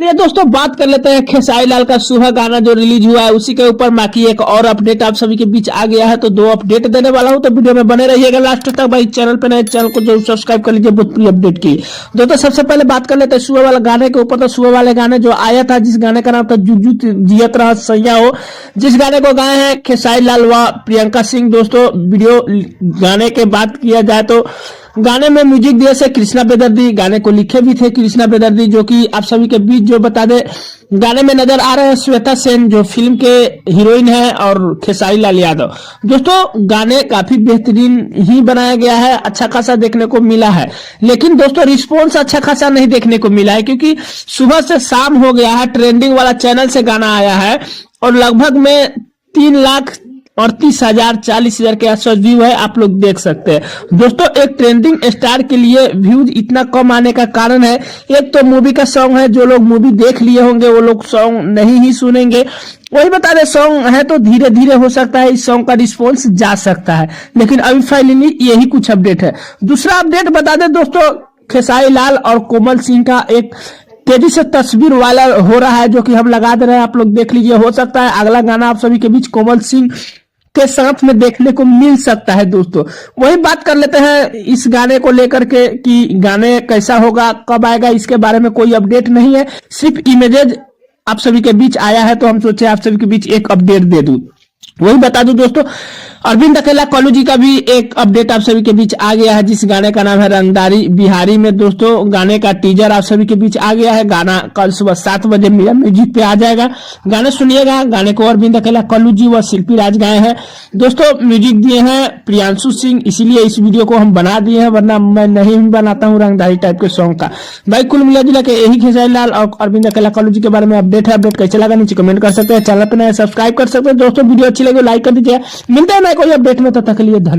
चलिए दोस्तों बात कर लेते हैं खेसारी लाल का सुहा गाना जो रिलीज हुआ है उसी के ऊपर बाकी एक और अपडेट आप सभी के बीच आ गया है। तो दो अपडेट देने वाला हूं, तो वीडियो में बने रहिएगा लास्ट तक। भाई चैनल पे नए चैनल को जरूर सब्सक्राइब कर लीजिए भोजपुरी अपडेट की। दोस्तों सबसे पहले बात कर लेते हैं सुहा वाला गाने के ऊपर। तो सुहा वाले गाने जो आया था, जिस गाने का नाम था जुजू जियत रहा सैया हो, जिस गाने को गाए हैं खेसारी लाल व प्रियंका सिंह। दोस्तों वीडियो गाने के बात किया जाए तो गाने में म्यूजिक दिए से कृष्णा बेदर्दी, गाने को लिखे भी थे कृष्णा बेदर्दी, जो कि आप सभी के बीच जो बता दे गाने में नजर आ रहे हैं श्वेता सेन जो फिल्म के हीरोइन है और खेसारी लाल यादव। दोस्तों गाने काफी बेहतरीन ही बनाया गया है, अच्छा खासा देखने को मिला है, लेकिन दोस्तों रिस्पॉन्स अच्छा खासा नहीं देखने को मिला है, क्योंकि सुबह से शाम हो गया है, ट्रेंडिंग वाला चैनल से गाना आया है और लगभग में 3,38,040 के आसपास व्यू है, आप लोग देख सकते हैं। दोस्तों एक ट्रेंडिंग स्टार के लिए व्यूज इतना कम आने का कारण है, एक तो मूवी का सॉन्ग है, जो लोग मूवी देख लिए होंगे वो लोग सॉन्ग नहीं ही सुनेंगे। वही बता दें सॉन्ग है तो धीरे धीरे हो सकता है इस सॉन्ग का रिस्पॉन्स जा सकता है, लेकिन अभी फाइनली यही कुछ अपडेट है। दूसरा अपडेट बता दें दोस्तों, खेसारी लाल और कोमल सिंह का एक तेजी से तस्वीर वायरल हो रहा है, जो कि हम लगा दे रहे हैं, आप लोग देख लीजिए। हो सकता है अगला गाना आप सभी के बीच कोमल सिंह के साथ में देखने को मिल सकता है। दोस्तों वही बात कर लेते हैं इस गाने को लेकर के कि गाने कैसा होगा, कब आएगा, इसके बारे में कोई अपडेट नहीं है, सिर्फ इमेजेज आप सभी के बीच आया है, तो हम सोचे आप सभी के बीच एक अपडेट दे दूं। वही बता दूं दोस्तों, अरविंद अकेला कल्लू जी का भी एक अपडेट आप सभी के बीच आ गया है, जिस गाने का नाम है रंगदारी बिहारी में। दोस्तों गाने का टीजर आप सभी के बीच आ गया है, गाना कल सुबह 7 बजे मिरर म्यूजिक पे आ जाएगा, गाने सुनिएगा। गाने को अरविंद अकेला कल्लू जी व शिल्पी राज गाए हैं। दोस्तों म्यूजिक दिए हैं प्रियांशु सिंह, इसीलिए इस वीडियो को हम बना दिए हैं, वरना मैं नहीं बनाता हूँ रंगदारी टाइप के सॉन्ग का। भाई कुल मिला जुला के यही खेसारी लाल और अरविंद अकेला कल्लू जी के बारे में अपडेट है। अपडेट कैसे लगा नीचे कमेंट कर सकते हैं, चैनल पर नए सब्सक्राइब कर सकते हैं। दोस्तों वीडियो अच्छी लगे लाइक कर दीजिए। मिलते हैं कोई अपडेट में, तब तक के लिए धन्यवाद।